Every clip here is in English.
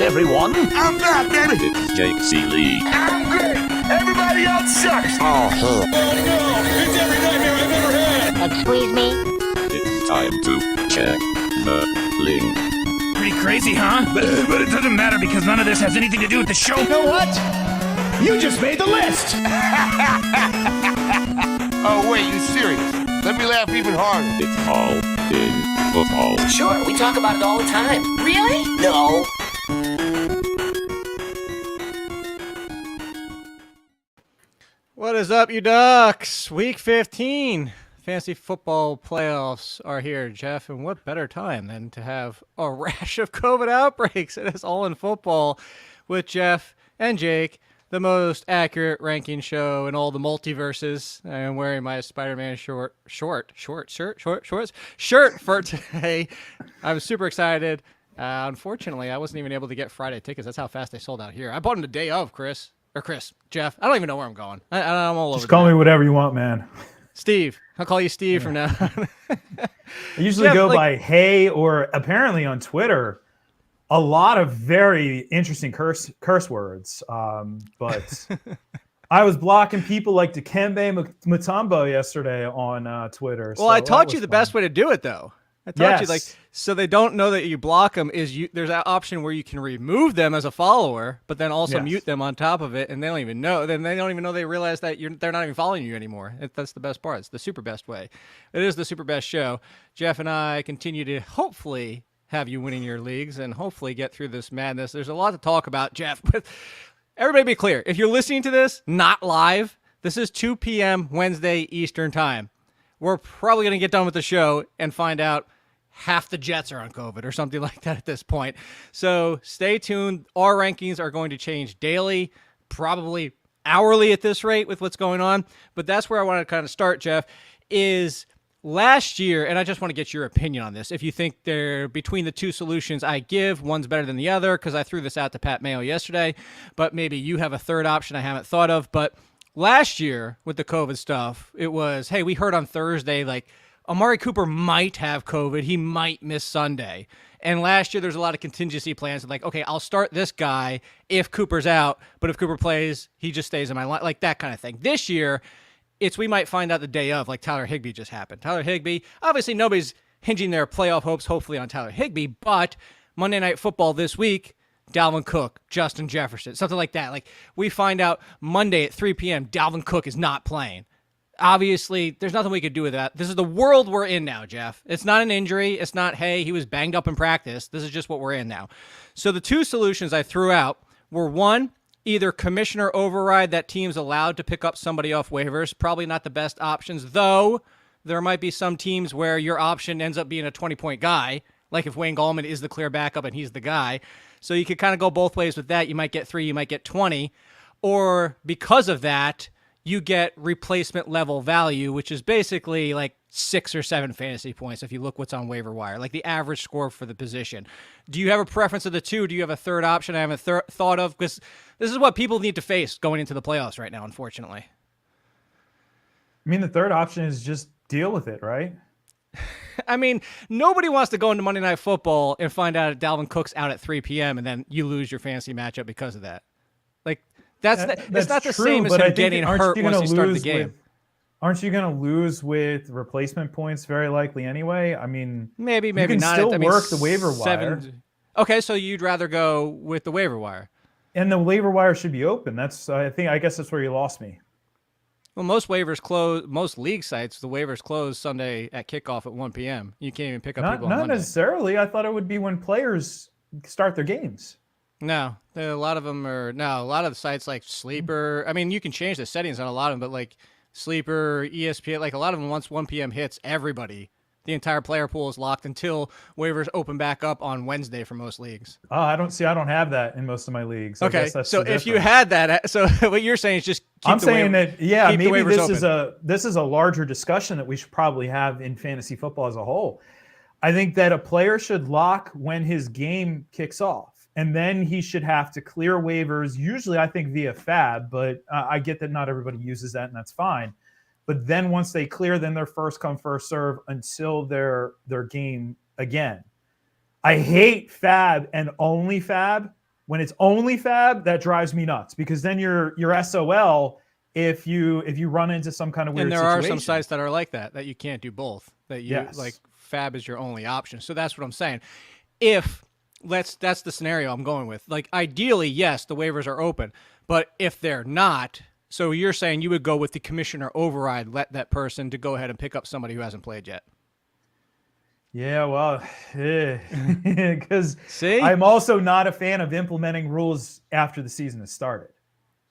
everyone? I'm back, baby. It's Jake C. Lee. I'm great. Everybody else sucks. Oh, Oh no, it's every nightmare I've ever had. Excuse me? It's time to check the link. Pretty crazy, huh? But it doesn't matter because none of this has anything to do with the show. You know what? You just made the list. Oh, wait, you serious? Let me laugh even harder. It's all in football. Sure, we talk about it all the time. Really? No. What is up, you Ducks? Week 15. Fantasy football playoffs are here, Jeff, and what better time than to have a rash of COVID outbreaks? It is all in football with Jeff and Jake, the most accurate ranking show in all the multiverses. I am wearing my Spider-Man shirt for today. I'm super excited. Unfortunately, I wasn't even able to get Friday tickets. That's how fast they sold out here. I bought them the day of, Jeff. I don't even know where I'm going. I'm all over. Just call me whatever you want, man. Steve. I'll call you Steve from now on. I usually go by hey, or apparently on Twitter, a lot of very interesting curse words. But I was blocking people like Dikembe Mutombo yesterday on Twitter. Well, so I taught you the best way to do it, though. I taught you, so they don't know that you block them. There's that option where you can remove them as a follower, but then also mute them on top of it, and they don't even know. Then they don't even know they realize that they're not even following you anymore. That's the best part. It's the super best way. It is the super best show. Jeff and I continue to hopefully have you winning your leagues and hopefully get through this madness. There's a lot to talk about, Jeff. But everybody be clear. If you're listening to this, not live, this is 2 p.m. Wednesday Eastern time. We're probably going to get done with the show and find out half the Jets are on COVID or something like that at this point. So stay tuned. Our rankings are going to change daily, probably hourly at this rate with what's going on. But that's where I want to kind of start, Jeff, is last year, and I just want to get your opinion on this. If you think they're between the two solutions I give, one's better than the other, because I threw this out to Pat Mayo yesterday, but maybe you have a third option I haven't thought of. But last year with the COVID stuff, it was, hey, we heard on Thursday, like, Amari Cooper might have COVID. He might miss Sunday. And last year, there's a lot of contingency plans. Like, okay, I'll start this guy if Cooper's out, but if Cooper plays, he just stays in my line, like that kind of thing. This year, we might find out the day of, like Tyler Higbee just happened. Tyler Higbee, obviously nobody's hinging their playoff hopes, hopefully, on Tyler Higbee, but Monday Night Football this week, Dalvin Cook, Justin Jefferson, something like that. Like, we find out Monday at 3 p.m., Dalvin Cook is not playing. Obviously, there's nothing we could do with that. This is the world we're in now, Jeff. It's not an injury. It's not, hey, he was banged up in practice. This is just what we're in now. So the two solutions I threw out were, one, either commissioner override that team's allowed to pick up somebody off waivers. Probably not the best options, though there might be some teams where your option ends up being a 20-point guy, like if Wayne Gallman is the clear backup and he's the guy. So you could kind of go both ways with that. You might get 3, you might get 20. Or because of that, you get replacement level value, which is basically like 6 or 7 fantasy points if you look what's on waiver wire, like the average score for the position. Do you have a preference of the two? Do you have a third option I haven't thought of? Because this is what people need to face going into the playoffs right now, unfortunately. I mean, the third option is just deal with it, right? I mean, nobody wants to go into Monday Night Football and find out Dalvin Cook's out at 3 p.m. and then you lose your fantasy matchup because of that. Like, it's not the same as him getting hurt once you start the game. Aren't you going to lose with replacement points very likely anyway? I mean, maybe you can not. still work the waiver wire. Okay, so you'd rather go with the waiver wire. And the waiver wire should be open. I guess that's where you lost me. Well, most waivers close. Most league sites, the waivers close Sunday at kickoff at 1 p.m. You can't even pick up people on Monday. Not necessarily. I thought it would be when players start their games. No, a lot of them are. No, a lot of the sites like Sleeper. I mean, you can change the settings on a lot of them, but like Sleeper, ESPN, like a lot of them, once 1 p.m. hits, everybody, the entire player pool is locked until waivers open back up on Wednesday for most leagues. Oh, I don't have that in most of my leagues. Okay, so if you had that, so what you're saying is just keep maybe this is a larger discussion that we should probably have in fantasy football as a whole. I think that a player should lock when his game kicks off. And then he should have to clear waivers, usually I think via FAB, but I get that not everybody uses that, and that's fine. But then once they clear, then they're first come, first serve until their game again. I hate FAB and only FAB When it's only Fab, that drives me nuts because then you're SOL if you run into some kind of weird situation. situation. And there are some sites that are like that you can't do both. That you like Fab is your only option. So that's what I'm saying. That's the scenario I'm going with. Like ideally, yes, the waivers are open, but if they're not, so you're saying you would go with the commissioner override, let that person to go ahead and pick up somebody who hasn't played yet. Yeah, well, because I'm also not a fan of implementing rules after the season has started.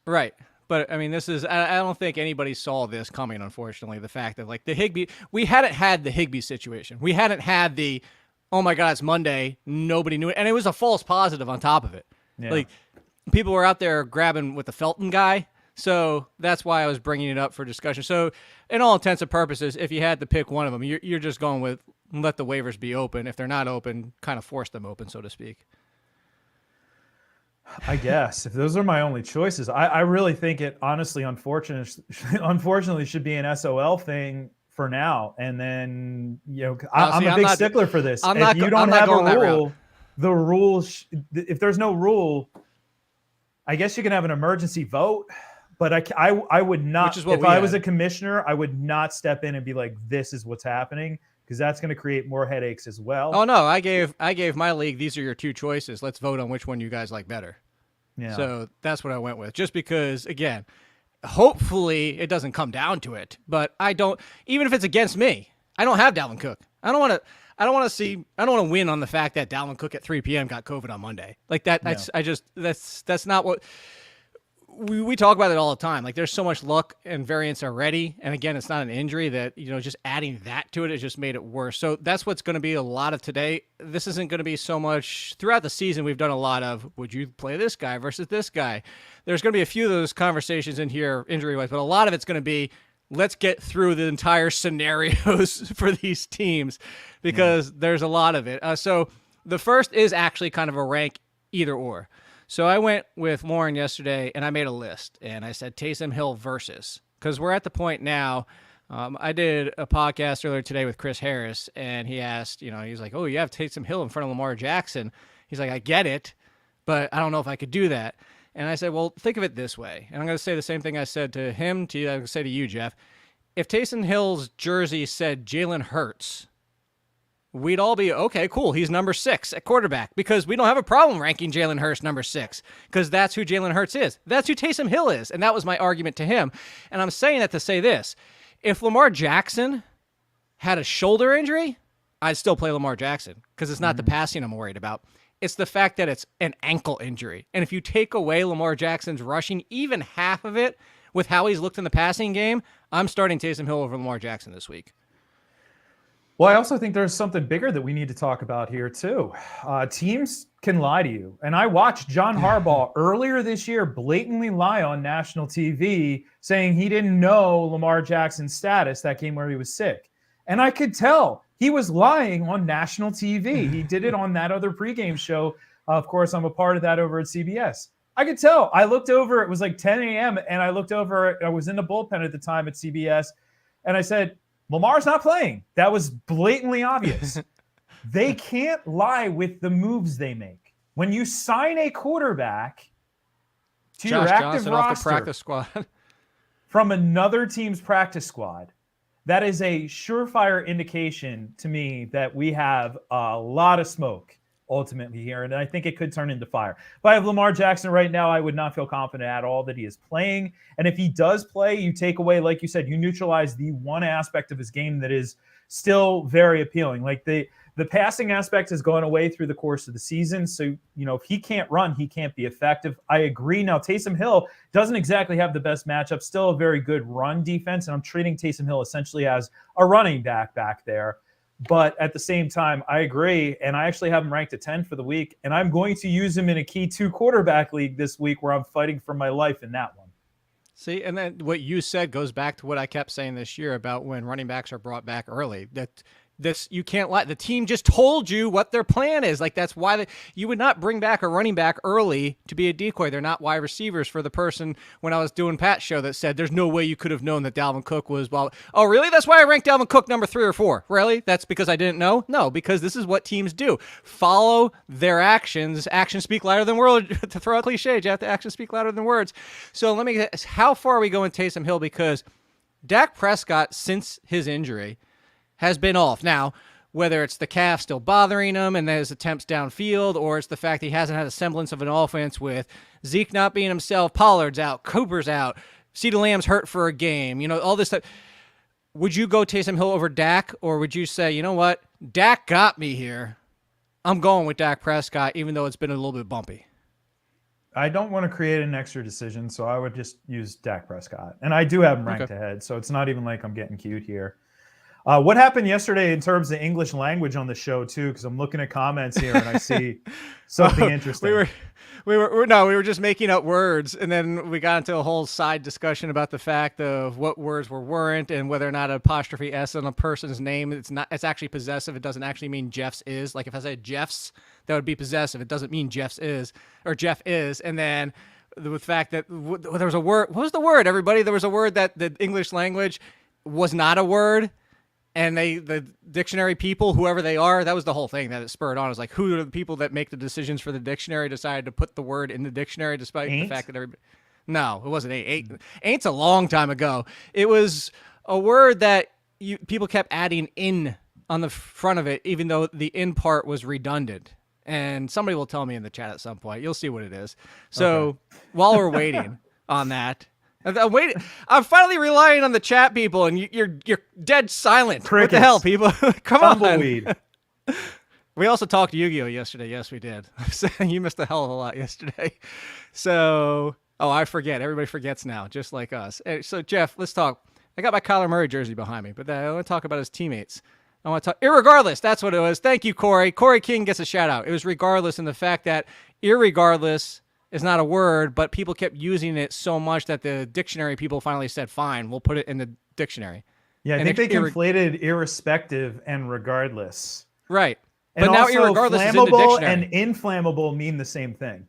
Right. But, I mean, I don't think anybody saw this coming, unfortunately, the fact that, like, the Higbee, we hadn't had the Higbee situation. We hadn't had the, oh, my God, it's Monday, nobody knew it. And it was a false positive on top of it. Yeah. Like, people were out there grabbing with the Felton guy. So that's why I was bringing it up for discussion. So, in all intents and purposes, if you had to pick one of them, you're just going with let the waivers be open. If they're not open, kind of force them open, so to speak. I guess if those are my only choices, I really think it honestly, unfortunately, should be an SOL thing for now. And then I'm a big stickler for this. If you don't have a rule, the rules. If there's no rule, I guess you can have an emergency vote. But I would not. If I was a commissioner, I would not step in and be like, "This is what's happening," because that's going to create more headaches as well. Oh no, I gave my league. These are your two choices. Let's vote on which one you guys like better. Yeah. So that's what I went with. Just because, again, hopefully it doesn't come down to it. But I don't. Even if it's against me, I don't have Dalvin Cook. I don't want to win on the fact that Dalvin Cook at 3 p.m. got COVID on Monday. Like that. That's not what. We talk about it all the time. Like there's so much luck and variance already. And again, it's not an injury that, just adding that to it has just made it worse. So that's what's going to be a lot of today. This isn't going to be so much throughout the season. We've done a lot of, would you play this guy versus this guy? There's going to be a few of those conversations in here injury wise, but a lot of it's going to be, let's get through the entire scenarios for these teams because there's a lot of it. So the first is actually kind of a rank either or. So I went with Lauren yesterday, and I made a list, and I said Taysom Hill versus, because we're at the point now. I did a podcast earlier today with Chris Harris, and he asked, he's like, oh, you have Taysom Hill in front of Lamar Jackson. He's like, I get it, but I don't know if I could do that. And I said, well, think of it this way. And I'm going to say the same thing I said to him, to you, I'm going to say to you, Jeff. If Taysom Hill's jersey said Jalen Hurts, we'd all be, okay, cool, he's number 6 at quarterback because we don't have a problem ranking Jalen Hurts number 6 because that's who Jalen Hurts is. That's who Taysom Hill is, and that was my argument to him. And I'm saying that to say this. If Lamar Jackson had a shoulder injury, I'd still play Lamar Jackson because it's not the passing I'm worried about. It's the fact that it's an ankle injury. And if you take away Lamar Jackson's rushing, even half of it, with how he's looked in the passing game, I'm starting Taysom Hill over Lamar Jackson this week. Well, I also think there's something bigger that we need to talk about here, too. Teams can lie to you. And I watched John Harbaugh earlier this year blatantly lie on national TV saying he didn't know Lamar Jackson's status that game where he was sick. And I could tell he was lying on national TV. He did it on that other pregame show. Of course, I'm a part of that over at CBS. I could tell. I looked over. It was like 10 a.m. And I looked over. I was in the bullpen at the time at CBS. And I said, Lamar's not playing. That was blatantly obvious. They can't lie with the moves they make. When you sign a quarterback to your active roster off the practice squad from another team's practice squad, that is a surefire indication to me that we have a lot of smoke ultimately here, and I think it could turn into fire. If I have Lamar Jackson right now, I would not feel confident at all that he is playing. And if he does play, you take away, like you said, you neutralize the one aspect of his game that is still very appealing. Like the passing aspect has gone away through the course of the season. So, if he can't run, he can't be effective. I agree. Now, Taysom Hill doesn't exactly have the best matchup, still a very good run defense. And I'm treating Taysom Hill essentially as a running back there. But at the same time, I agree. And I actually have him ranked at 10 for the week. And I'm going to use him in a key 2 quarterback league this week where I'm fighting for my life in that one. See, and then what you said goes back to what I kept saying this year about when running backs are brought back early, that this, you can't lie. The team just told you what their plan is. Like, that's why you would not bring back a running back early to be a decoy. They're not wide receivers. For the person when I was doing Pat's show that said there's no way you could have known that Dalvin Cook was, well, oh, really? That's why I ranked Dalvin Cook number 3 or 4. Really? That's because I didn't know? No, because this is what teams do. Follow their actions. Actions speak louder than words. To throw out cliche, Jeff, the actions speak louder than words. So let me guess, how far are we going Taysom Hill? Because Dak Prescott, since his injury, has been off. Now, whether it's the calf still bothering him and his attempts downfield, or it's the fact he hasn't had a semblance of an offense with Zeke not being himself, Pollard's out, Cooper's out, CeeDee Lamb's hurt for a game, all this stuff. Would you go Taysom Hill over Dak, or would you say, you know what, Dak got me here. I'm going with Dak Prescott, even though it's been a little bit bumpy. I don't want to create an extra decision, so I would just use Dak Prescott. And I do have him ranked ahead, so it's not even like I'm getting cute here. What happened yesterday in terms of English language on the show too? Because I'm looking at comments here and I see something interesting. We were just making up words, and then we got into a whole side discussion about the fact of what words weren't, and whether or not an apostrophe s on a person's name, it's actually possessive. It doesn't actually mean Jeff's is. Like if I said Jeff's, that would be possessive. It doesn't mean Jeff's is or Jeff is. And then the fact that there was a word. What was the word, everybody? There was a word that the English language was not a word. And the dictionary people, whoever they are, that was the whole thing that it spurred on. It was like, who are the people that make the decisions for the dictionary decided to put the word in the dictionary despite the fact that everybody... No, it wasn't ain't. Ain't's a long time ago. It was a word that people kept adding in on the front of it, even though the in part was redundant. And somebody will tell me in the chat at some point. You'll see what it is. So while we're waiting on that... I'm finally relying on the chat people, and you're dead silent. Crickets. What the hell, people? Come Tumbleweed. on. We also talked Yu-Gi-Oh yesterday. Yes, we did. You missed a hell of a lot yesterday. So, I forget. Everybody forgets now, just like us. So, Jeff, let's talk. I got my Kyler Murray jersey behind me, but I want to talk about his teammates. I want to talk. Irregardless, that's what it was. Thank you, Corey. Corey King gets a shout out. It was regardless, in the fact that irregardless is not a word, but people kept using it so much that the dictionary people finally said, fine, we'll put it in the dictionary. Yeah, I think they conflated irrespective and regardless. Right. And but now also irregardless is in the flammable dictionary. and inflammable mean the same thing.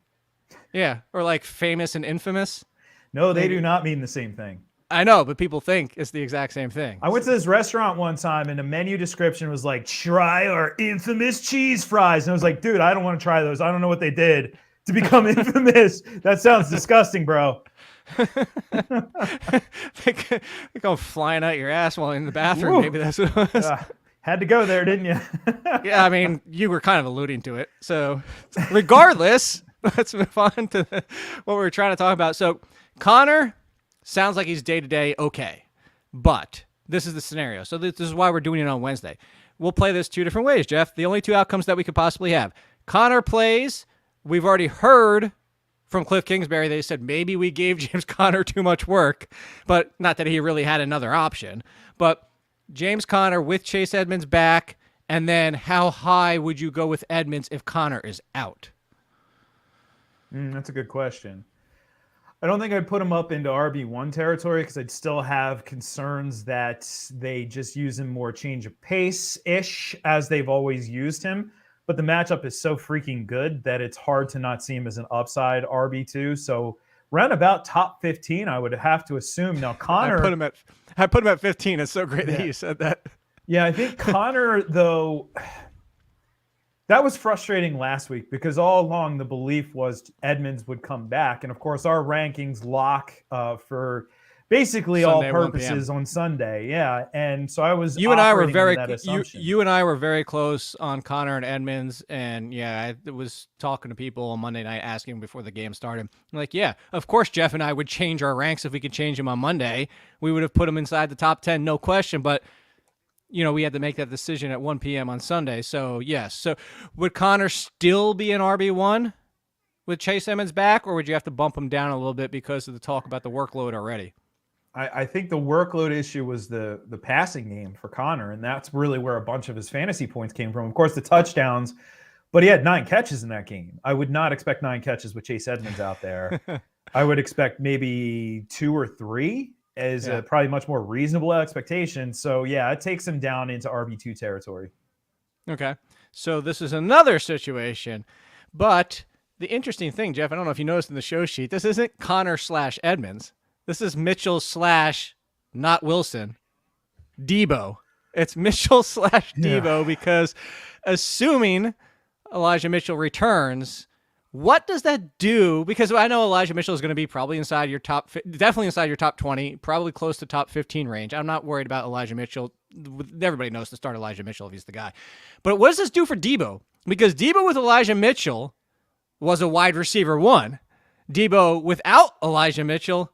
Yeah, or like famous and infamous. No, they do not mean the same thing. I know, but people think it's the exact same thing. I went to this restaurant one time, and the menu description was like, try our infamous cheese fries. And I was like, dude, I don't want to try those. I don't know what they did to become infamous. That sounds disgusting, bro. They go flying out your ass while in the bathroom. Woo. Maybe that's what it was. Had to go there, didn't you? Yeah, I mean, you were kind of alluding to it. So regardless, let's move on to what we were trying to talk about. So Connor sounds like he's day-to-day okay, but this is the scenario. So this is why we're doing it on Wednesday. We'll play this 2 different ways, Jeff. The only 2 outcomes that we could possibly have. Connor plays. We've already heard from Cliff Kingsbury. They said maybe we gave James Conner too much work, but not that he really had another option. But James Conner with Chase Edmonds back, and then how high would you go with Edmonds if Conner is out? That's a good question. I don't think I'd put him up into RB1 territory because I'd still have concerns that they just use him more change of pace-ish as they've always used him. But the matchup is so freaking good that it's hard to not see him as an upside RB2. So round about top 15, I would have to assume. Now Connor, I put him at 15. It's so great that you said that. Yeah, I think Connor, though, that was frustrating last week because all along the belief was Edmonds would come back. And of course, our rankings lock for basically Sunday, all purposes on Sunday. Yeah. And so I was, you and I were very close on Connor and Edmonds. And yeah, I was talking to people on Monday night asking before the game started. I'm like, yeah, of course, Jeff and I would change our ranks if we could change them on Monday. We would have put them inside the top 10, no question. But we had to make that decision at 1 p.m. on Sunday. So yes. So would Connor still be an RB1 with Chase Edmonds back, or would you have to bump him down a little bit because of the talk about the workload already? I think the workload issue was the passing game for Connor, and that's really where a bunch of his fantasy points came from. Of course, the touchdowns, but he had 9 catches in that game. I would not expect 9 catches with Chase Edmonds out there. I would expect maybe 2 or 3, is a probably much more reasonable expectation. So yeah, it takes him down into RB2 territory. Okay. So this is another situation, but the interesting thing, Jeff, I don't know if you noticed in the show sheet, this isn't Connor / Edmonds. This is Mitchell / not Wilson, Debo. It's Mitchell / Debo because assuming Elijah Mitchell returns, what does that do? Because I know Elijah Mitchell is going to be probably inside your definitely inside your top 20, probably close to top 15 range. I'm not worried about Elijah Mitchell. Everybody knows to start Elijah Mitchell if he's the guy. But what does this do for Debo? Because Debo with Elijah Mitchell was a wide receiver 1. Debo without Elijah Mitchell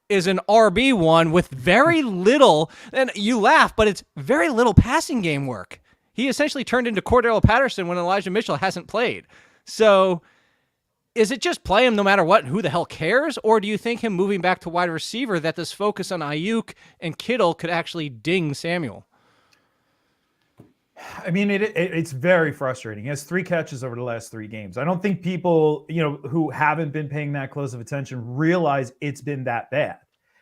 is an RB1 with very little, and you laugh, but it's very little passing game work. He essentially turned into Cordell Patterson when Elijah Mitchell hasn't played. So is it just play him no matter what? Who the hell cares? Or do you think him moving back to wide receiver, that this focus on Ayuk and Kittle could actually ding Samuel? I mean, it's very frustrating. He has 3 catches over the last 3 games. I don't think people, who haven't been paying that close of attention realize it's been that bad.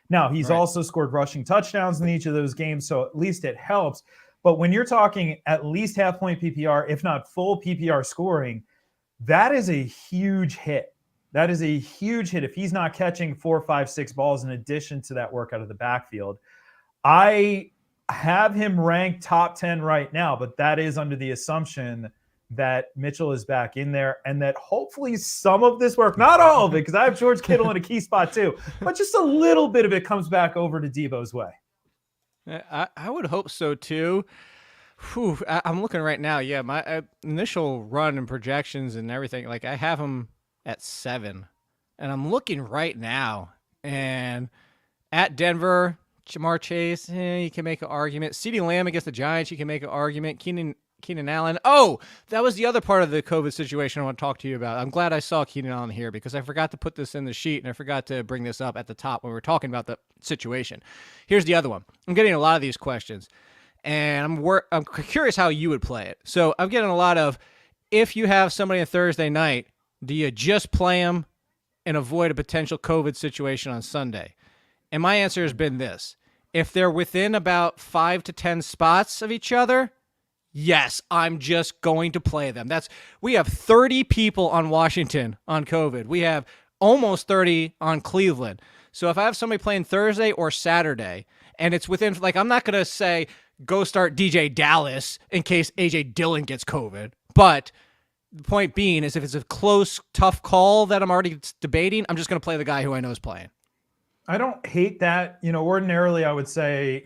Now, he's also scored rushing touchdowns in each of those games, so at least it helps. But when you're talking at least half-point PPR, if not full PPR scoring, that is a huge hit. That is a huge hit if he's not catching 4, 5, 6 balls in addition to that work out of the backfield. I have him ranked top 10 right now, but that is under the assumption that Mitchell is back in there and that hopefully some of this work, not all of it, because I have George Kittle in a key spot too, but just a little bit of it comes back over to Debo's way. I would hope so too. Whew, I'm looking right now. Yeah, my initial run and projections and everything, like I have him at 7. And I'm looking right now. And at Denver, Jamar Chase, you can make an argument. CeeDee Lamb against the Giants, you can make an argument. Keenan Allen. Oh, that was the other part of the COVID situation I want to talk to you about. I'm glad I saw Keenan Allen here because I forgot to put this in the sheet and I forgot to bring this up at the top when we were talking about the situation. Here's the other one. I'm getting a lot of these questions, and I'm curious how you would play it. So I'm getting a lot of, if you have somebody on Thursday night, do you just play them and avoid a potential COVID situation on Sunday? And my answer has been this. If they're within about 5 to 10 spots of each other, yes, I'm just going to play them. We have 30 people on Washington on COVID. We have almost 30 on Cleveland. So if I have somebody playing Thursday or Saturday, and it's within, I'm not going to say, go start DJ Dallas in case AJ Dillon gets COVID. But the point being is if it's a close, tough call that I'm already debating, I'm just going to play the guy who I know is playing. I don't hate that. Ordinarily I would say,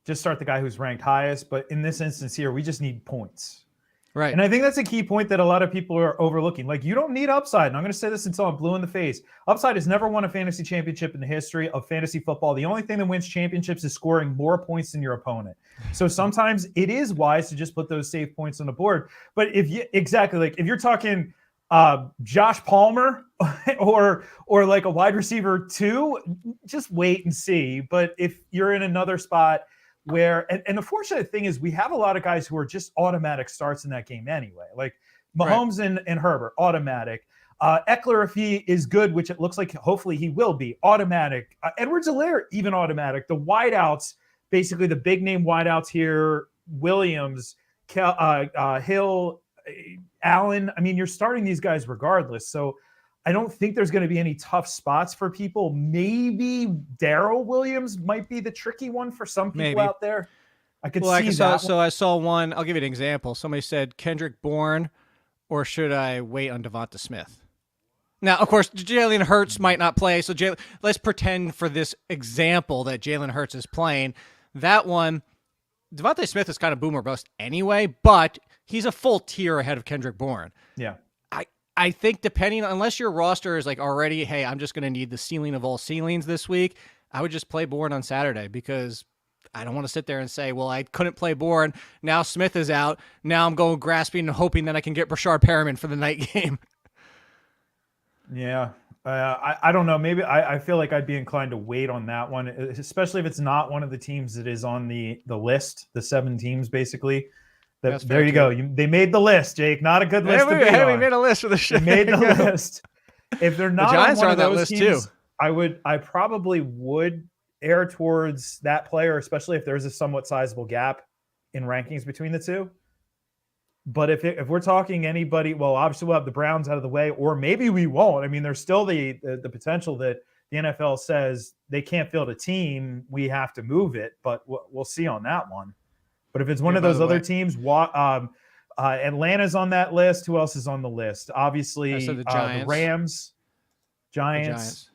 just start the guy who's ranked highest. But in this instance here, we just need points. Right. And I think that's a key point that a lot of people are overlooking. You don't need upside. And I'm going to say this until I'm blue in the face. Upside has never won a fantasy championship in the history of fantasy football. The only thing that wins championships is scoring more points than your opponent. So sometimes it is wise to just put those safe points on the board. But if you're talking Josh Palmer or like a wide receiver 2, just wait and see. But if you're in another spot where, and the fortunate thing is we have a lot of guys who are just automatic starts in that game anyway, like Mahomes and Herbert, automatic. Eckler, if he is good, which it looks like hopefully he will be, automatic. Edwards-Helaire, even automatic. The wideouts, basically the big name wideouts here, Williams, Hill, Allen. I mean, you're starting these guys regardless. So I don't think there's going to be any tough spots for people. Maybe Darrell Williams might be the tricky one for some people out there. I could see that. So I saw one. I'll give you an example. Somebody said Kendrick Bourne, or should I wait on Devonta Smith? Now, of course, Jalen Hurts might not play. So let's pretend for this example that Jalen Hurts is playing. That one, Devonta Smith is kind of boom or bust anyway, but he's a full tier ahead of Kendrick Bourne. Yeah. I think unless your roster is already, hey, I'm just going to need the ceiling of all ceilings this week, I would just play Bourne on Saturday because I don't want to sit there and say, well, I couldn't play Bourne. Now Smith is out. Now I'm going grasping and hoping that I can get Brashard Perriman for the night game. Yeah. I don't know. Maybe I feel like I'd be inclined to wait on that one, especially if it's not one of the teams that is on the list, the 7 teams basically. There you go. They made the list, Jake. Not a good list to be on. We made a list for the show. They made the list. If they're not the Giants on one are of on that those list teams, too. I probably would err towards that player, especially if there's a somewhat sizable gap in rankings between the two. But if we're talking anybody, well, obviously we'll have the Browns out of the way, or maybe we won't. I mean, there's still the potential that the NFL says they can't field a team, we have to move it, but we'll see on that one. But if it's one of those other teams, Atlanta's on that list. Who else is on the list? Obviously, the Giants. The Rams, Giants,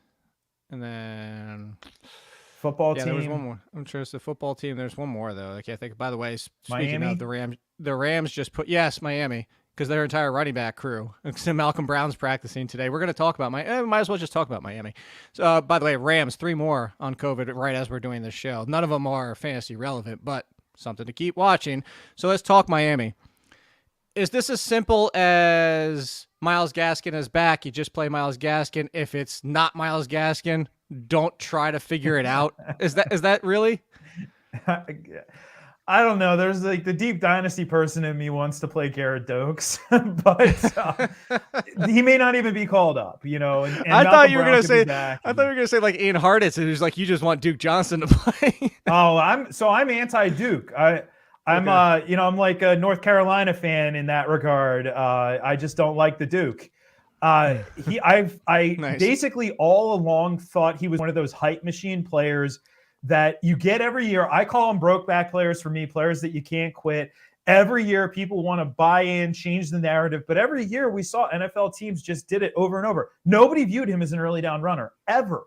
and then football team. There was one more. I'm sure it's the football team. There's one more though. I can't think. By the way, speaking Miami? of the Rams just put Miami, because their entire running back crew. Malcolm Brown's practicing today. We're going to talk about might as well just talk about Miami. So, by the way, Rams 3 more on COVID right as we're doing this show. None of them are fantasy relevant, but something to keep watching. So let's talk Miami. Is this as simple as Myles Gaskin is back? You just play Myles Gaskin. If it's not Myles Gaskin, don't try to figure it out. Is that really? I don't know. There's like the deep dynasty person in me wants to play Garrett Dokes, but he may not even be called up, And I thought you were going to say, like Ian Hartitz, who's like, you just want Duke Johnson to play. I'm anti-Duke. I'm like a North Carolina fan in that regard. I just don't like the Duke. I Nice. Basically all along thought he was one of those hype machine players that you get every year. I call them broke back players for me, players that you can't quit. Every year people want to buy in, change the narrative, but every year we saw NFL teams just did it over and over. Nobody viewed him as an early down runner, ever.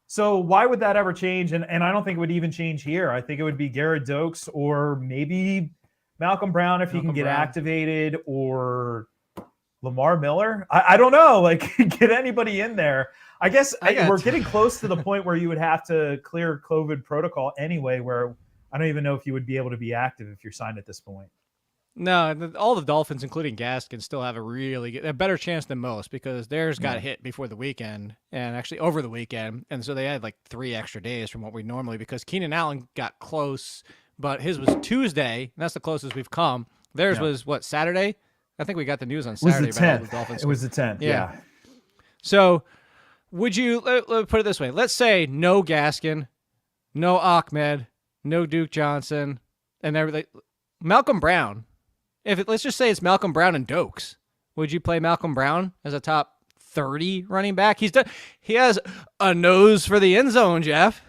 So why would that ever change? And I don't think it would even change here. I think it would be Garrett Dokes or maybe Malcolm Brown if he can get activated, or Lamar Miller. I don't know, like get anybody in there. I guess we're getting close to the point where you would have to clear COVID protocol anyway, where I don't even know if you would be able to be active if you're signed at this point. No, all the Dolphins, including Gaskin, still have a better chance than most because theirs got hit before the weekend and actually over the weekend. And so they had like 3 extra days from what we normally, because Keenan Allen got close, but his was Tuesday. And that's the closest we've come. Theirs was what, Saturday? I think we got the news on Saturday about all the Dolphins. It was the 10th. Yeah. So would you let put it this way? Let's say no Gaskin, no Ahmed, no Duke Johnson, and everything. Malcolm Brown. Let's just say it's Malcolm Brown and Dokes, would you play Malcolm Brown as a top 30 running back? He has a nose for the end zone, Jeff.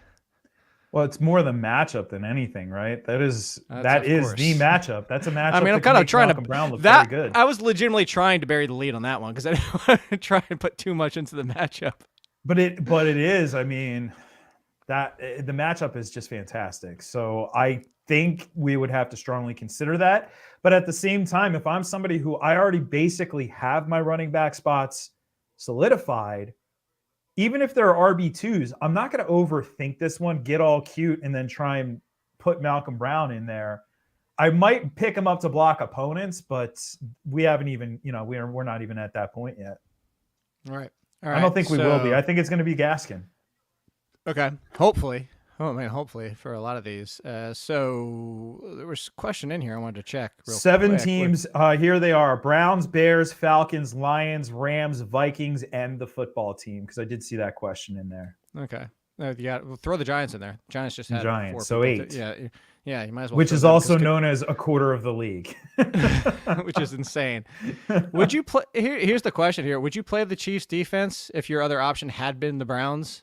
Well, it's more the matchup than anything, right? That is the matchup. That's a matchup. I mean, I'm kind of trying Malcolm Brown look very good. I was legitimately trying to bury the lead on that one because I didn't want to try and put too much into the matchup. But it is. I mean, that the matchup is just fantastic. So I think we would have to strongly consider that. But at the same time, if I'm somebody who I already basically have my running back spots solidified, even if there are RB2s, I'm not going to overthink this one, get all cute, and then try and put Malcolm Brown in there. I might pick him up to block opponents, but we haven't even, we're not even at that point yet. All right. I don't think we will be. I think it's going to be Gaskin. Okay. Hopefully. Oh, man, hopefully for a lot of these. So there was a question in here I wanted to check. 7 teams. Here they are. Browns, Bears, Falcons, Lions, Rams, Vikings, and the football team, because I did see that question in there. Okay. Throw the Giants in there. Giants just had Giants, 4 so people. 8. Yeah, you might as well. Which is also known as a quarter of the league. Which is insane. Would you play? Here's the question here. Would you play the Chiefs defense if your other option had been the Browns?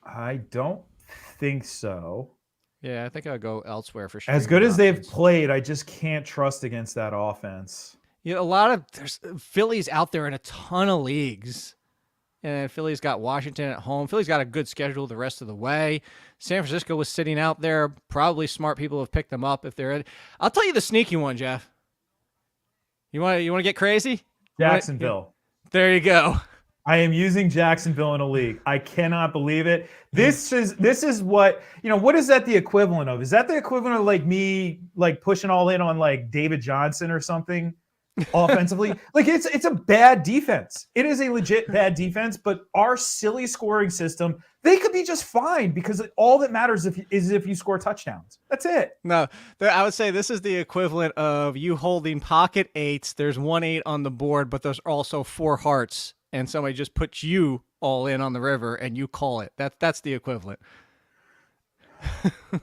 I don't think so. Yeah, I think I would go elsewhere for sure. As good as they've played, I just can't trust against that offense. Yeah, there's Philly's out there in a ton of leagues. And Philly's got Washington at home. Philly's got a good schedule the rest of the way. San Francisco was sitting out there. Probably smart people have picked them up if they're in. I'll tell you the sneaky one, Jeff. You want to get crazy? Jacksonville. There you go. I am using Jacksonville in a league. I cannot believe it. This is what, what is that the equivalent of? Is that the equivalent of like me like pushing all in on like David Johnson or something offensively? Like it's a bad defense. It is a legit bad defense, but our silly scoring system, they could be just fine because all that matters is if you score touchdowns. That's it. No, I would say this is the equivalent of you holding pocket 8s. There's 1 8 on the board, but there's also 4 hearts. and somebody just puts you all in on the river and you call it. That's the equivalent.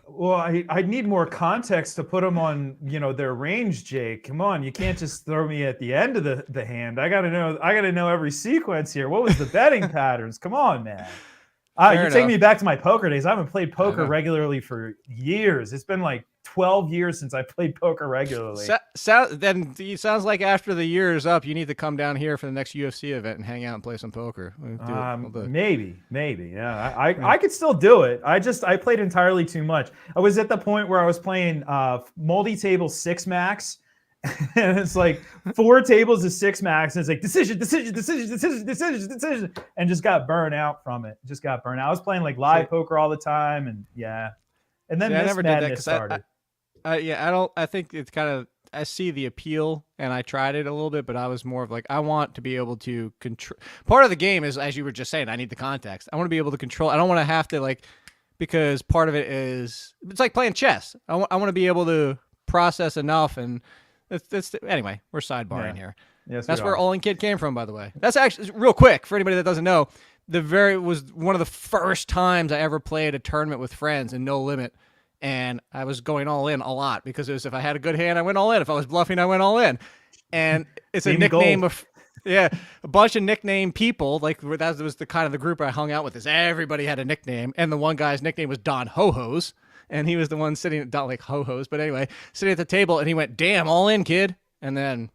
Well, I need more context to put them on, their range, Jake. Come on, you can't just throw me at the end of the hand. I gotta know every sequence here. What was the betting patterns? Come on, man. You're taking me back to my poker days. I haven't played poker regularly for years. It's been like 12 years since I played poker regularly. Then it sounds like after the year is up, you need to come down here for the next UFC event and hang out and play some poker. We'll do it. Maybe. Yeah, I could still do it. I played entirely too much. I was at the point where I was playing multi-table 6 max. And it's like 4 tables of 6 max, and it's like decision, and just got burnt out from it. I was playing like live poker all the time, and and then this madness started. I think it's kind of, I see the appeal, and I tried it a little bit, but I was more of like, I want to be able to control. Part of the game is, as you were just saying, I need the context. I want to be able to control. I don't want to have to because part of it is, it's like playing chess. I want to be able to process enough, and anyway, we're sidebarring here. Yes, that's where All In Kid came from, by the way. That's actually, real quick, for anybody that doesn't know, was one of the first times I ever played a tournament with friends in No Limit, and I was going all in a lot because it was, if I had a good hand, I went all in. If I was bluffing, I went all in. And it's a nickname of, a bunch of nickname people. Like, that was the kind of the group I hung out with. Is everybody had a nickname, and the one guy's nickname was Don Ho-Hos. And he was the one sitting, not like ho-hos, but anyway, sitting at the table, and he went, "Damn, all in, kid." And then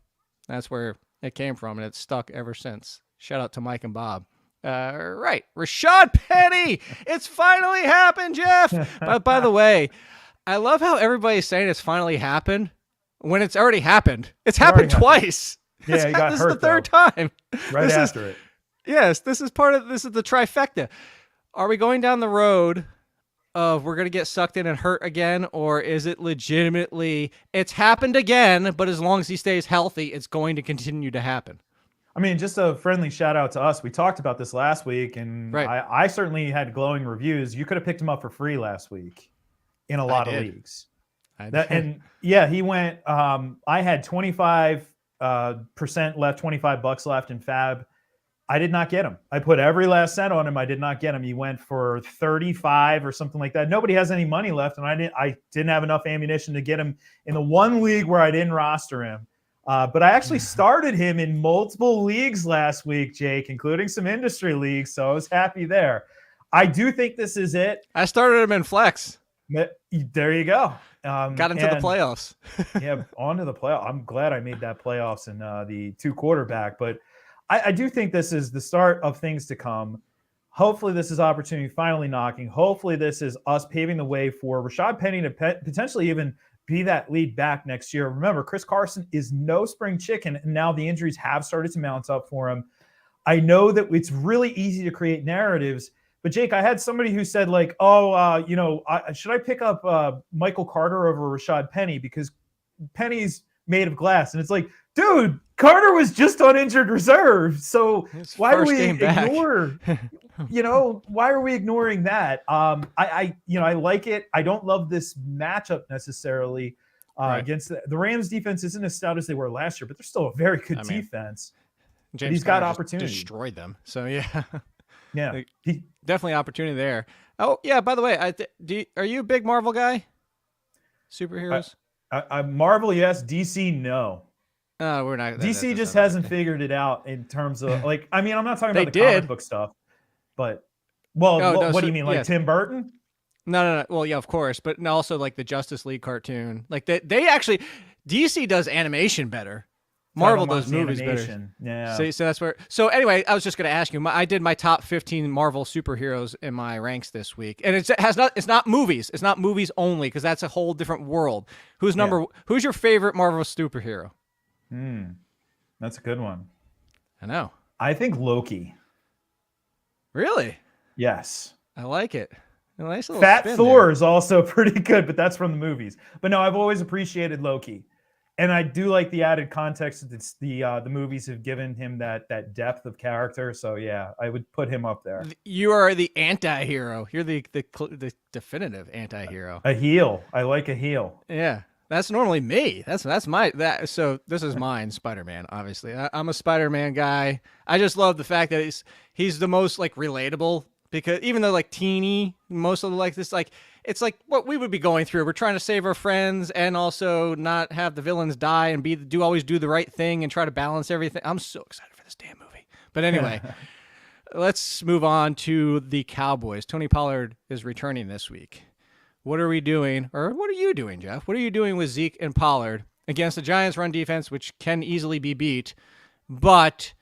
that's where it came from, and it's stuck ever since. Shout out to Mike and Bob. Right. Rashad Penny. It's finally happened, Jeff. By the way, I love how everybody's saying it's finally happened when it's already happened. It's happened twice. Yeah, he got this hurt, is the third time. Right after it. Yes, this is the trifecta. Are we going down the road of we're going to get sucked in and hurt again, or is it legitimately it's happened again, but as long as he stays healthy, it's going to continue to happen? I mean, just a friendly shout out to us. We talked about this last week, and I certainly had glowing reviews. You could have picked him up for free last week in a lot of leagues. He went, I had 25% left, $25 left in Fab. I did not get him. I put every last cent on him. I did not get him. He went for 35 or something like that. Nobody has any money left, and I didn't have enough ammunition to get him in the one league where I didn't roster him. But I actually started him in multiple leagues last week, Jake, including some industry leagues, so I was happy there. I do think this is it. I started him in flex. There you go. Got into the playoffs. On to the playoffs. I'm glad I made that playoffs in the 2 quarterback, but I do think this is the start of things to come. Hopefully this is opportunity finally knocking. Hopefully this is us paving the way for Rashad Penny to potentially even be that lead back next year. Remember, Chris Carson is no spring chicken, and now the injuries have started to mount up for him. I know that it's really easy to create narratives, but Jake, I had somebody who said like, should I pick up Michael Carter over Rashad Penny because Penny's made of glass? And it's like, dude, Carter was just on injured reserve. So why do we ignore, why are we ignoring that? I like it. I don't love this matchup necessarily against the Rams defense. Isn't as stout as they were last year, but they're still a very good defense. He's got opportunity. Destroyed them. So yeah. Yeah. Definitely opportunity there. Oh yeah. By the way, are you a big Marvel guy? Superheroes? Marvel, yes. DC, no. We're not. DC just hasn't figured it out in terms of I'm not talking about the comic book stuff, but what do you mean? Like Tim Burton? No. Well, yeah, of course, but also like the Justice League cartoon. Like they actually, DC does animation better. Marvel does movies better. Yeah. So that's where. So anyway, I was just going to ask you. I did my top 15 Marvel superheroes in my ranks this week, and it's not movies. It's not movies only because that's a whole different world. Who's your favorite Marvel superhero? That's a good one. I know. I think Loki. Really? Yes. I like it. A nice little Fat spin Thor there. is also pretty good, but that's from the movies. But no, I've always appreciated Loki. And I do like the added context that the movies have given him that depth of character. So yeah, I would put him up there. You are the anti-hero. You're the definitive anti-hero. A heel. I like a heel. Yeah. That's normally me. So this is mine, Spider-Man, obviously. I'm a Spider-Man guy. I just love the fact that he's the most like relatable, because even though like teeny, most of the like this, like it's like what we would be going through. We're trying to save our friends and also not have the villains die and always do the right thing and try to balance everything. I'm so excited for this damn movie. But anyway, let's move on to the Cowboys. Tony Pollard is returning this week. What are we doing, or what are you doing, Jeff? What are you doing with Zeke and Pollard against the Giants' run defense, which can easily be beat? But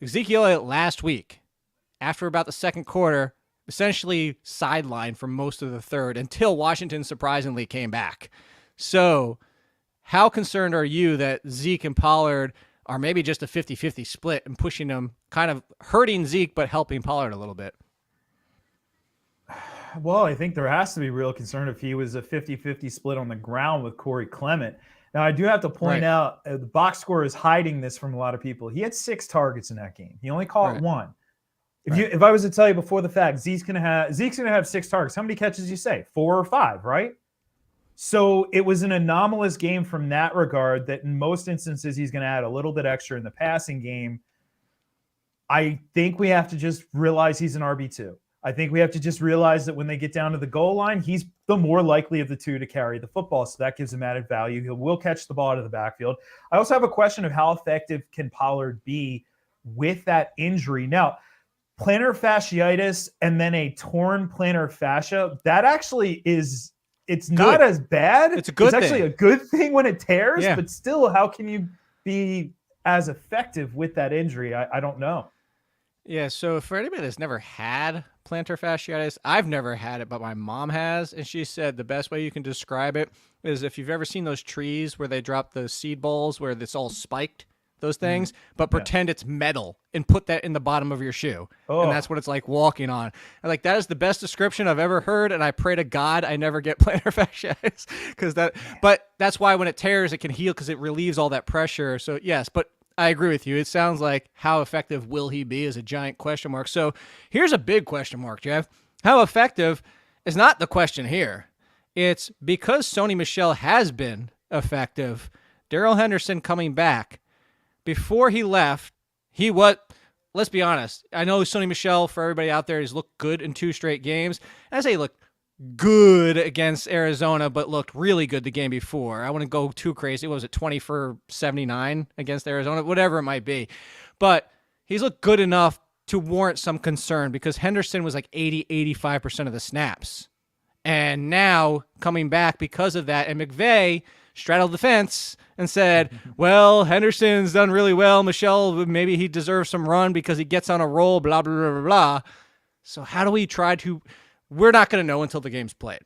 Ezekiel Elliott last week, after about the second quarter, essentially sidelined for most of the third until Washington surprisingly came back. So how concerned are you that Zeke and Pollard are maybe just a 50-50 split and pushing them, kind of hurting Zeke but helping Pollard a little bit? Well, I think there has to be real concern if he was a 50-50 split on the ground with Corey Clement. Now, I do have to point out, the box score is hiding this from a lot of people. He had 6 targets in that game. He only caught 1. If I was to tell you before the fact, Zeke's gonna have 6 targets. How many catches you say? 4 or 5, right? So it was an anomalous game from that regard, that in most instances he's going to add a little bit extra in the passing game. I think we have to just realize he's an RB2. I think we have to just realize that when they get down to the goal line, he's the more likely of the two to carry the football. So that gives him added value. He will catch the ball out of the backfield. I also have a question of how effective can Pollard be with that injury. Now, plantar fasciitis and then a torn plantar fascia, that actually is, it's good. Not as bad. It's a good thing. It's actually a good thing when it tears, but still, how can you be as effective with that injury? I don't know. Yeah, so for anybody that's never had plantar fasciitis, I've never had it, but my mom has, and she said the best way you can describe it is if you've ever seen those trees where they drop those seed balls where it's all spiked, those things, but pretend it's metal and put that in the bottom of your shoe. And that's what it's like walking on. And like, that is the best description I've ever heard, and I pray to God I never get plantar fasciitis, but that's why when it tears, it can heal because it relieves all that pressure. So yes, but I agree with you. It sounds like how effective will he be is a giant question mark. So here's a big question mark, Jeff. How effective is not the question here. It's because Sony Michel has been effective. Darrell Henderson coming back. Before he left, let's be honest. I know Sony Michel, for everybody out there, has looked good in 2 straight games. I say looked good against Arizona, but looked really good the game before. I wouldn't go too crazy. What was it, 20 for 79 against Arizona? Whatever it might be. But he's looked good enough to warrant some concern because Henderson was like 80-85% of the snaps. And now coming back because of that, and McVay straddled the fence and said, well, Henderson's done really well. Michel, maybe he deserves some run because he gets on a roll, blah, blah, blah, blah, blah. So how do we try to... We're not going to know until the game's played.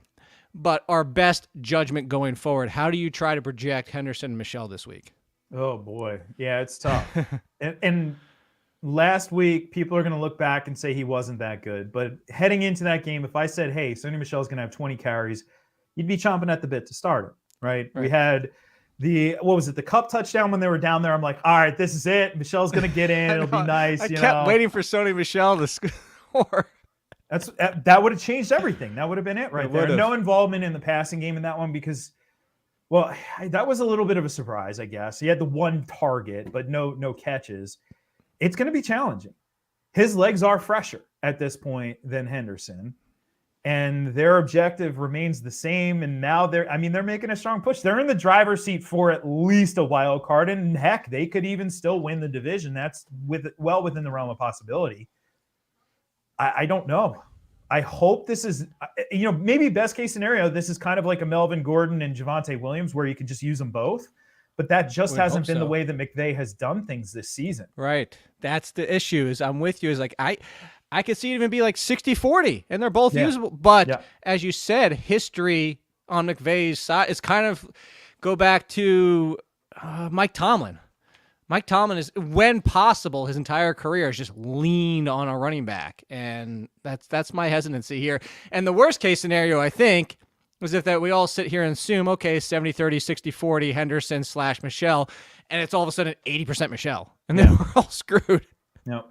But our best judgment going forward, how do you try to project Henderson and Michel this week? Oh, boy. Yeah, it's tough. and last week, people are going to look back and say he wasn't that good. But heading into that game, if I said, hey, Sony Michel's going to have 20 carries, you'd be chomping at the bit to start him, right? We had the Cup touchdown when they were down there. I'm like, all right, this is it. Michel's going to get in. It'll be nice. I kept waiting for Sony Michel to score. That would have changed everything. That would have been it right there. No involvement in the passing game in that one because, well, that was a little bit of a surprise, I guess. He had the 1 target, but no catches. It's going to be challenging. His legs are fresher at this point than Henderson, and their objective remains the same. And now they're making a strong push. They're in the driver's seat for at least a wild card, and heck, they could even still win the division. That's well within the realm of possibility. I don't know. I hope this is, maybe best case scenario, this is kind of like a Melvin Gordon and Javonte Williams where you can just use them both. But that just hasn't been the way that McVay has done things this season. Right. That's the issue. Is I'm with you. Is like I could see it even be like 60-40 and they're both usable. But as you said, history on McVay's side is kind of go back to Mike Tomlin. Mike Tomlin is, when possible, his entire career has just leaned on a running back, and that's my hesitancy here. And the worst case scenario, I think, was if that we all sit here and assume, okay, 70-30, 60-40, Henderson / Michel, and it's all of a sudden 80% Michel, and then we're all screwed. No.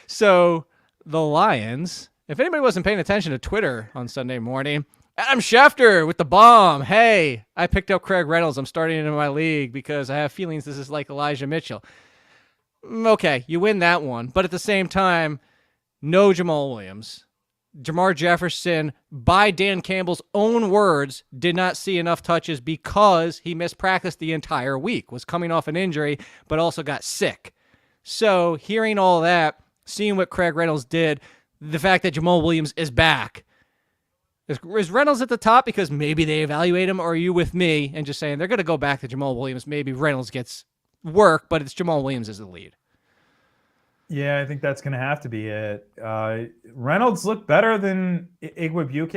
So the Lions, if anybody wasn't paying attention to Twitter on Sunday morning, Adam Schefter with the bomb. Hey, I picked up Craig Reynolds. I'm starting into my league because I have feelings this is like Elijah Mitchell. Okay, you win that one. But at the same time, no Jamal Williams. Jamar Jefferson, by Dan Campbell's own words, did not see enough touches because he missed practice the entire week, was coming off an injury, but also got sick. So hearing all that, seeing what Craig Reynolds did, the fact that Jamal Williams is back, is Reynolds at the top because maybe they evaluate him, or are you with me and just saying they're going to go back to Jamal Williams? Maybe Reynolds gets work, but it's Jamal Williams as the lead. Yeah, I think that's going to have to be it. Reynolds looked better than Igwebuike.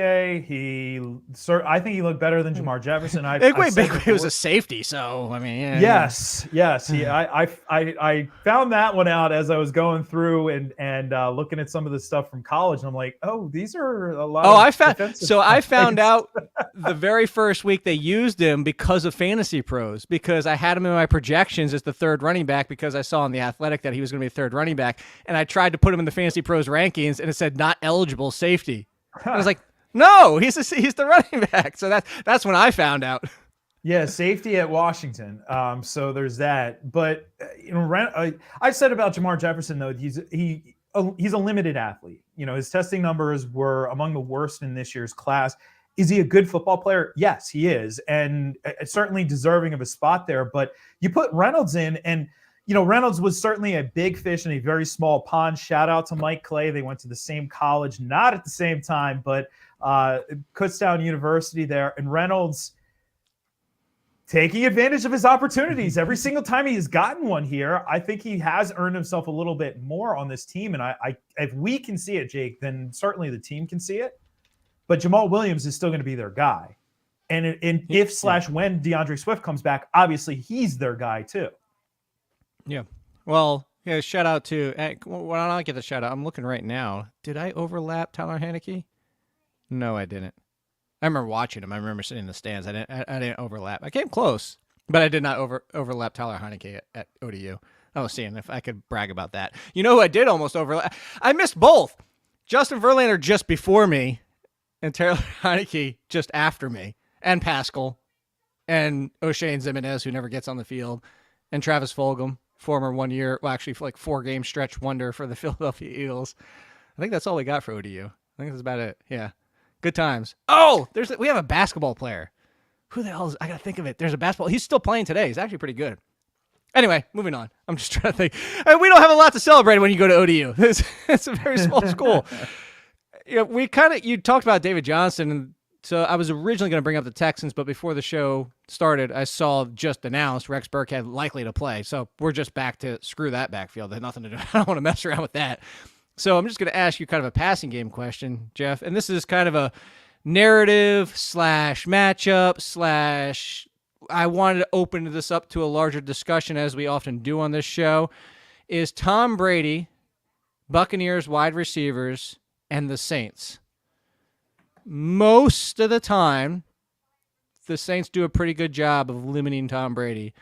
I think he looked better than Jamar Jefferson. Igwebuike was a safety, so I mean, yeah. Yes. I found that one out as I was going through and looking at some of the stuff from college, and I'm like, oh, these are a lot. I found out the very first week they used him because of Fantasy Pros, because I had him in my projections as the third running back because I saw on The Athletic that he was going to be a third running back. And I tried to put him in the Fantasy Pros rankings, and it said not eligible safety. I was like, no, he's the running back. So that's when I found out. Yeah, safety at Washington. So there's that. But I said about Jamar Jefferson though, he's a limited athlete. His testing numbers were among the worst in this year's class. Is he a good football player? Yes, he is, and certainly deserving of a spot there. But you put Reynolds in, and Reynolds was certainly a big fish in a very small pond. Shout out to Mike Clay. They went to the same college, not at the same time, but Kutztown University there. And Reynolds taking advantage of his opportunities every single time he has gotten one here. I think he has earned himself a little bit more on this team. And if we can see it, Jake, then certainly the team can see it. But Jamal Williams is still going to be their guy. And when DeAndre Swift comes back, obviously he's their guy too. Yeah. Well, yeah, shout out to, why don't I get the shout out? I'm looking right now. Did I overlap Tyler Heineke? No, I didn't. I remember watching him. I remember sitting in the stands. I didn't overlap. I came close, but I did not overlap Tyler Heineke at ODU. I was seeing if I could brag about that. You know who I did almost overlap? I missed both. Justin Verlander just before me and Taylor Heineke just after me, and Pascal and O'Shane Zimenez, who never gets on the field, and Travis Fulgham, former 1 year, well, actually like 4-game stretch wonder for the Philadelphia Eagles. I think that's all we got for ODU. I think that's about it. Yeah. Good times. Oh, we have a basketball player. Who the hell is, I got to think of it. There's a basketball. He's still playing today. He's actually pretty good. Anyway, moving on. I'm just trying to think. We don't have a lot to celebrate when you go to ODU. It's a very small school. You talked about David Johnson, and so I was originally going to bring up the Texans, but before the show started, I saw just announced Rex Burkhead likely to play. So we're just back to screw that backfield. There's nothing to do. I don't want to mess around with that. So I'm just going to ask you kind of a passing game question, Jeff. And this is kind of a narrative / matchup / I wanted to open this up to a larger discussion, as we often do on this show. Is Tom Brady, Buccaneers wide receivers, and the Saints? Most of the time, the Saints do a pretty good job of limiting Tom Brady,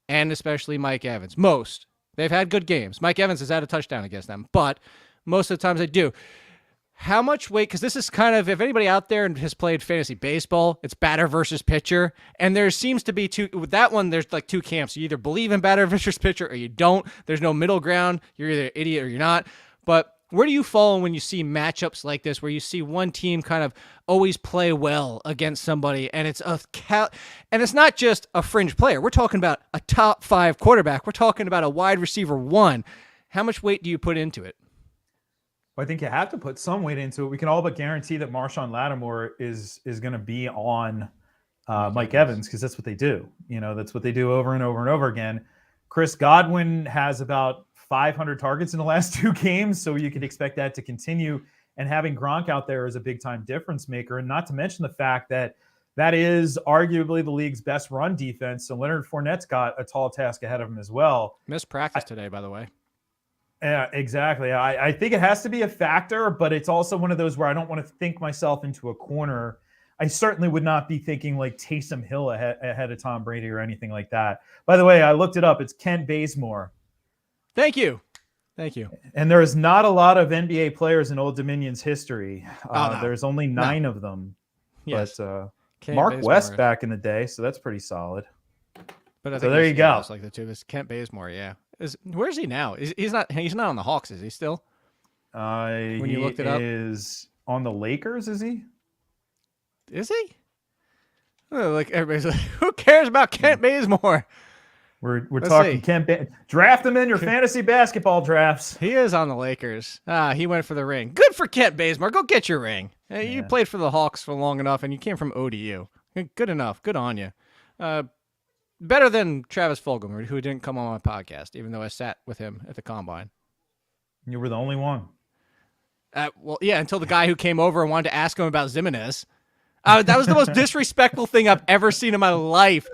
and especially Mike Evans. Most. They've had good games. Mike Evans has had a touchdown against them, but most of the times they do. How much weight, because this is kind of, if anybody out there has played fantasy baseball, it's batter versus pitcher, and there seems to be with that one, there's like two camps. You either believe in batter versus pitcher or you don't. There's no middle ground. You're either an idiot or you're not. But where do you fall when you see matchups like this, where you see one team kind of always play well against somebody, and it's not just a fringe player. We're talking about a top 5 quarterback. We're talking about a wide receiver 1. How much weight do you put into it? Well, I think you have to put some weight into it. We can all but guarantee that Marshawn Lattimore is going to be on Mike Evans, because that's what they do. That's what they do over and over and over again. Chris Godwin has about 500 targets in the last 2 games, so you can expect that to continue. And having Gronk out there is a big-time difference maker, and not to mention the fact that is arguably the league's best run defense. So Leonard Fournette's got a tall task ahead of him as well. Missed practice today, by the way. Yeah, exactly. I think it has to be a factor, but it's also one of those where I don't want to think myself into a corner. I certainly would not be thinking like Taysom Hill ahead of Tom Brady or anything like that. By the way, I looked it up. It's Kent Bazemore. Thank you. And there is not a lot of NBA players in Old Dominion's history. No. There's only 9 of them. Yes. But Kent Mark Bazemore. West back in the day, so that's pretty solid. But I So think there you go. It's like the two of us. Kent Bazemore, yeah. Where's he now? He's not on the Hawks, is he still? When you looked it up? He is on the Lakers, is he? Is he? Oh, like everybody's like, who cares about Kent Bazemore? We're Let's talking see. Kent. Draft him in your fantasy basketball drafts. He is on the Lakers. He went for the ring. Good for Kent Bazemore. Go get your ring. Hey, you played for the Hawks for long enough, and you came from ODU. Good enough. Good on you. Better than Travis Fulgham, who didn't come on my podcast, even though I sat with him at the Combine. You were the only one. Well, yeah, until the guy who came over and wanted to ask him about Zimenez. That was the most disrespectful thing I've ever seen in my life.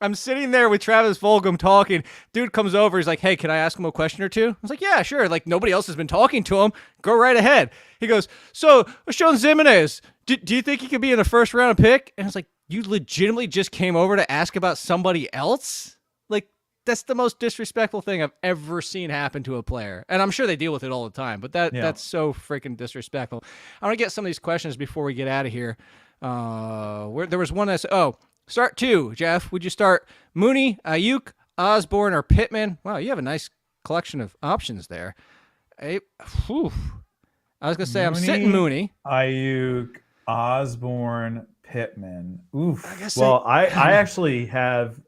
I'm sitting there with Travis Fulgham talking. Dude comes over. He's like, hey, can I ask him a question or two? I was like, yeah, sure. Like, nobody else has been talking to him. Go right ahead. He goes, so, Sean Zimenez, do you think he could be in a first-round pick? And I was like, you legitimately just came over to ask about somebody else? Like, that's the most disrespectful thing I've ever seen happen to a player. And I'm sure they deal with it all the time, but that's so freaking disrespectful. I want to get some of these questions before we get out of here. There was one that's, start two, Jeff. Would you start Mooney, Ayuk, Osborne, or Pittman? Wow, you have a nice collection of options there. I was going to say I'm sitting Mooney. Ayuk, Osborne, Pittman. Oof. I actually have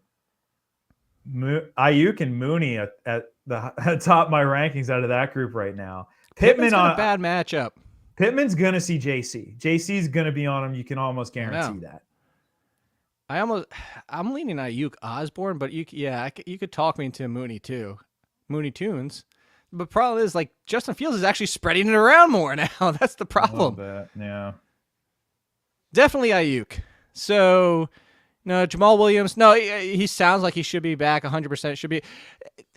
Ayuk and Mooney at the top of my rankings out of that group right now. Pittman's got a bad matchup. Pittman's going to see JC. JC's going to be on him. You can almost guarantee that. I'm leaning Ayuk Osborne, but you could talk me into Mooney too. Mooney Tunes. But problem is, like, Justin Fields is actually spreading it around more now. That's the problem. A little bit, yeah. Definitely Ayuk. So, no, Jamal Williams. No, he sounds like he should be back 100%. Should be.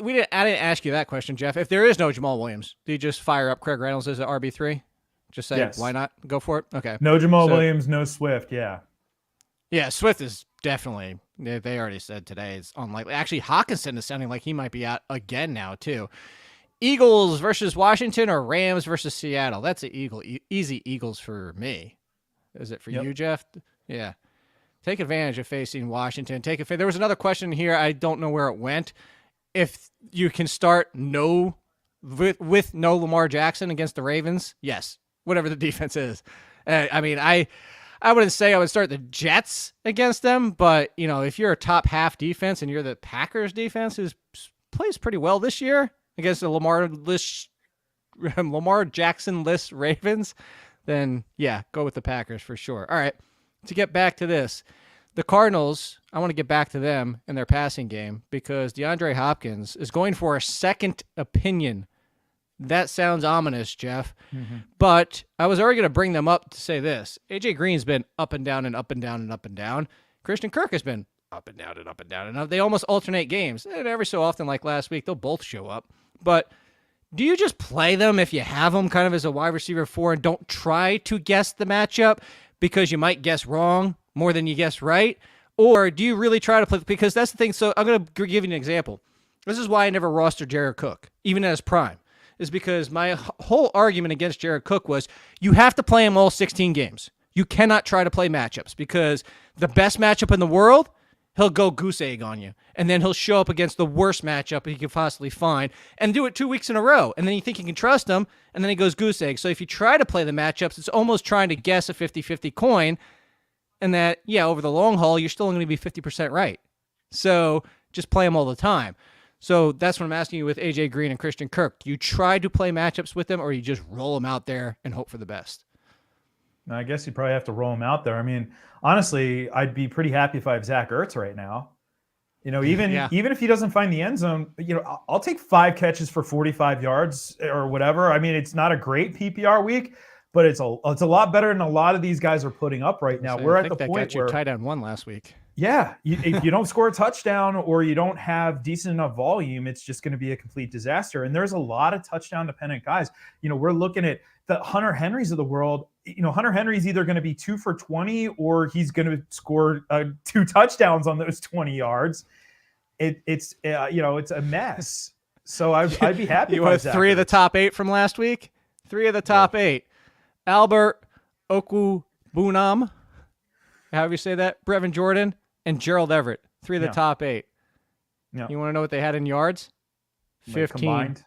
I didn't ask you that question, Jeff. If there is no Jamal Williams, do you just fire up Craig Reynolds as an RB3? Just say, yes. Why not? Go for it? Okay. No Jamal Williams, no Swift, yeah. Yeah, Swift is definitely, they already said today, it's unlikely. Actually, Hawkinson is sounding like he might be out again now, too. Eagles versus Washington or Rams versus Seattle? That's an easy Eagles for me. Is it for you, Jeff? Yeah. Take advantage of facing Washington. There was another question here. I don't know where it went. If you can start with no Lamar Jackson against the Ravens, yes, whatever the defense is. I wouldn't say I would start the Jets against them, but, if you're a top half defense and you're the Packers defense who plays pretty well this year against the Lamar Jackson-less Ravens, then, yeah, go with the Packers for sure. All right, to get back to this, the Cardinals, I want to get back to them and their passing game because DeAndre Hopkins is going for a second opinion. That sounds ominous, Jeff. Mm-hmm. But I was already going to bring them up to say this. A.J. Green's been up and down and up and down and up and down. Christian Kirk has been up and down and up and down. And they almost alternate games. And every so often, like last week, they'll both show up. But do you just play them if you have them kind of as a wide receiver 4 and don't try to guess the matchup because you might guess wrong more than you guess right? Or do you really try to play? Because that's the thing. So I'm going to give you an example. This is why I never rostered Jared Cook, even at his prime. Is because my whole argument against Jared Cook was you have to play him all 16 games. You cannot try to play matchups because the best matchup in the world, he'll go goose egg on you. And then he'll show up against the worst matchup he could possibly find and do it 2 weeks in a row. And then you think you can trust him, and then he goes goose egg. So if you try to play the matchups, it's almost trying to guess a 50-50 coin. And that, over the long haul, you're still going to be 50% right. So just play them all the time. So that's what I'm asking you with A.J. Green and Christian Kirk. You try to play matchups with them, or you just roll them out there and hope for the best? I guess you probably have to roll them out there. I mean, honestly, I'd be pretty happy if I have Zach Ertz right now. Even if he doesn't find the end zone, I'll take 5 catches for 45 yards or whatever. I mean, it's not a great PPR week, but it's a lot better than a lot of these guys are putting up right now. We're at the point where got your tight end 1 last week. Yeah, if you don't score a touchdown or you don't have decent enough volume, it's just going to be a complete disaster. And there's a lot of touchdown-dependent guys. We're looking at the Hunter Henrys of the world. Hunter Henry's either going to be 2 for 20 or he's going to score 2 touchdowns on those 20 yards. It's a mess. So I'd be happy. You have 3 of the top 8 from last week. 3 of the top 8. Albert Okwubunam. however you say that, Brevin Jordan, and Gerald Everett, 3 of the top 8. Yeah. You want to know what they had in yards? 15, combined?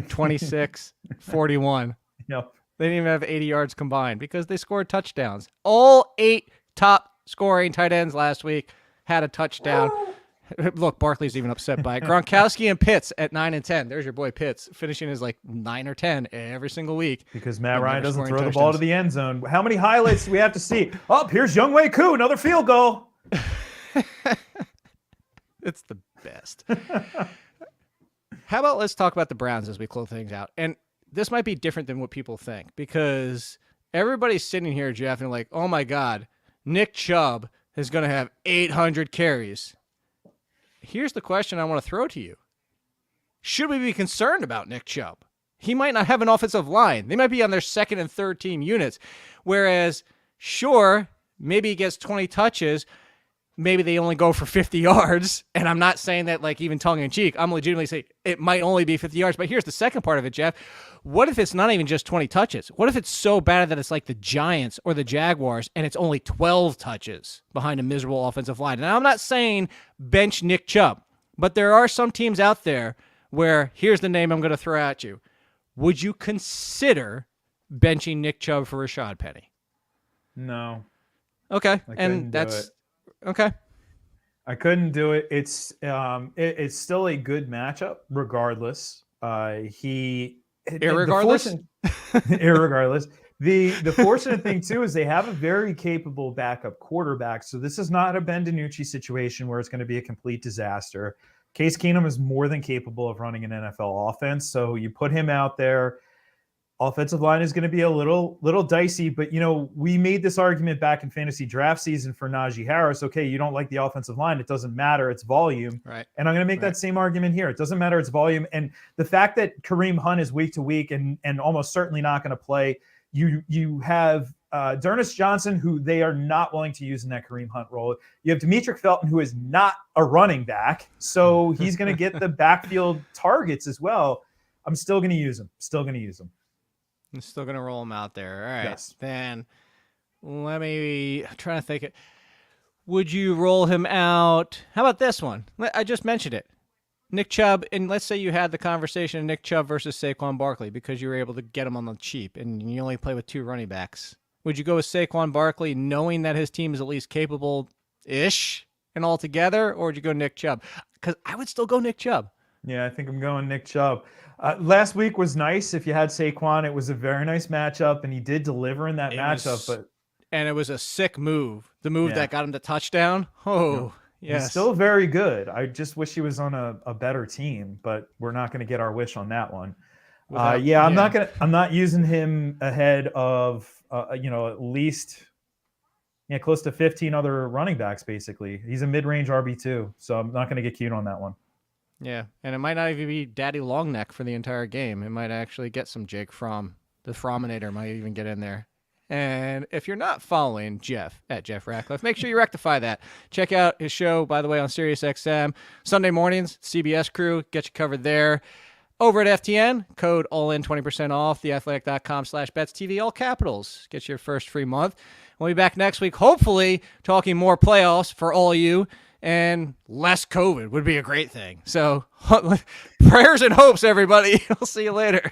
26, 41. Yep. They didn't even have 80 yards combined because they scored touchdowns. All 8 top scoring tight ends last week had a touchdown. Look, Barkley's even upset by it. Gronkowski and Pitts at 9 and 10. There's your boy Pitts finishing his 9 or 10 every single week. Because Matt Ryan doesn't throw the ball to the end zone. How many highlights do we have to see? Oh, here's Younghoe Koo, another field goal. It's the best. How about let's talk about the Browns as we close things out. And this might be different than what people think because everybody's sitting here, Jeff, and like, oh my God, Nick Chubb is going to have 800 carries. Here's the question I want to throw to you. Should we be concerned about Nick Chubb? He might not have an offensive line. They might be on their second and third team units. Whereas, sure, maybe he gets 20 touches. Maybe they only go for 50 yards. And I'm not saying that even tongue in cheek. I'm legitimately saying it might only be 50 yards. But here's the second part of it, Jeff. What if it's not even just 20 touches? What if it's so bad that it's like the Giants or the Jaguars and it's only 12 touches behind a miserable offensive line? Now, I'm not saying bench Nick Chubb, but there are some teams out there where here's the name I'm going to throw at you. Would you consider benching Nick Chubb for Rashad Penny? No. Okay. And that's okay. I couldn't do it. It's still a good matchup regardless. Irregardless. The fortunate thing too is they have a very capable backup quarterback. So this is not a Ben DiNucci situation where it's going to be a complete disaster. Case Keenum is more than capable of running an NFL offense. So you put him out there. Offensive line is going to be a little dicey, but we made this argument back in fantasy draft season for Najee Harris. Okay, you don't like the offensive line. It doesn't matter. It's volume. Right. And I'm going to make that same argument here. It doesn't matter. It's volume. And the fact that Kareem Hunt is week to week and almost certainly not going to play, you have D'Ernest Johnson, who they are not willing to use in that Kareem Hunt role. You have Demetric Felton, who is not a running back. So he's going to get the backfield targets as well. I'm still going to use him. I'm still going to roll him out there. All right. Yes. Then I'm trying to think it. Would you roll him out? How about this one? I just mentioned it. Nick Chubb, and let's say you had the conversation of Nick Chubb versus Saquon Barkley because you were able to get him on the cheap and you only play with 2 running backs. Would you go with Saquon Barkley knowing that his team is at least capable-ish and all together, or would you go Nick Chubb? Because I would still go Nick Chubb. Yeah, I think I'm going Nick Chubb. Last week was nice. If you had Saquon, it was a very nice matchup, and he did deliver in that matchup. And it was a sick move. The move that got him the touchdown. Oh, yes. He's still very good. I just wish he was on a better team, but we're not going to get our wish on that one. I'm not using him ahead of at least close to 15 other running backs. Basically, he's a mid-range RB2, so I'm not going to get cute on that one. Yeah, and it might not even be Daddy Longneck for the entire game. It might actually get some Jake Fromm. The Frominator might even get in there. And if you're not following Jeff at Jeff Ratcliffe, make sure you rectify that. Check out his show, by the way, on SiriusXM. Sunday mornings, CBS crew, get you covered there. Over at FTN, code ALLIN 20% off, theathletic.com/BetsTV, all capitals. Get your first free month. We'll be back next week, hopefully talking more playoffs for all of you. And less COVID would be a great thing. So prayers and hopes, everybody. We'll see you later.